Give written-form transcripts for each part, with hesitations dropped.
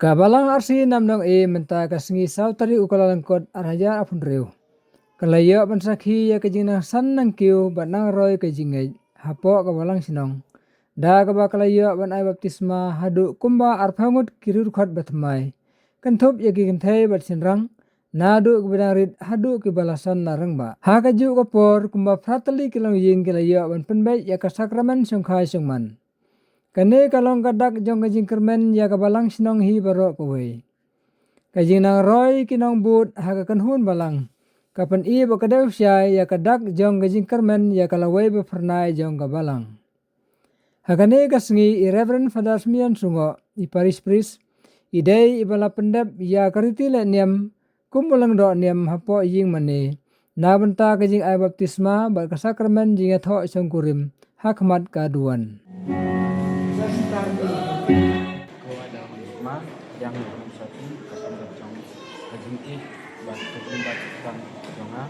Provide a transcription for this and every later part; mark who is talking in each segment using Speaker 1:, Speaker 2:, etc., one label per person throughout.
Speaker 1: Kabalang arsi namdong menta kasengi sautari ukalalangkot arhaja apun reu. Kalayo pansakhi ya kajing san nang kiu nang roy kajingai hapo kabalang sinong. Da kaba kalayo ban ai baptisma hadu kumba arpangut kirur khot batmai. Kantup ya kikentai bat sinrang nadu kebedang rit hadu kibalasan narangba. Ha kaju kapor kumba frateli kilang ying kalayo ban penbai ya kasakramen songkhai songman. Kane kalong kadak jong kajing kermen ya kabalang sinong hi barok kawai. Kajing nang roy kinong but haka kanhun balang. Kapan i bakadew syai ya kadak jong kajing kermen ya kalawai bapernai jong kabalang. Hakane kasengi i Reverend Father Smian Sungo i Paris Pris. Idei ibala pendep ya kariti le niam kumbalang do niam hapo ying mane. Na benta kajing ai baptisma bat kasakramen jing atho songkurim hakmat kaduan.
Speaker 2: Kau ada hikmah yang nomor satu kesempat jong kejengkih bat kesempat tang jonga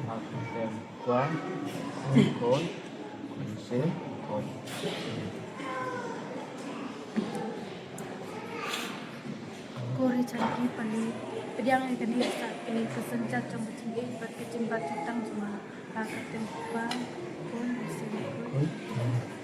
Speaker 2: aku tem kuan kon konse kon
Speaker 3: Kore cari pani pedang yang kini saat ini kesenjat jong kejengkih bat kesempat tang jonga aku tem kuan kon konse kon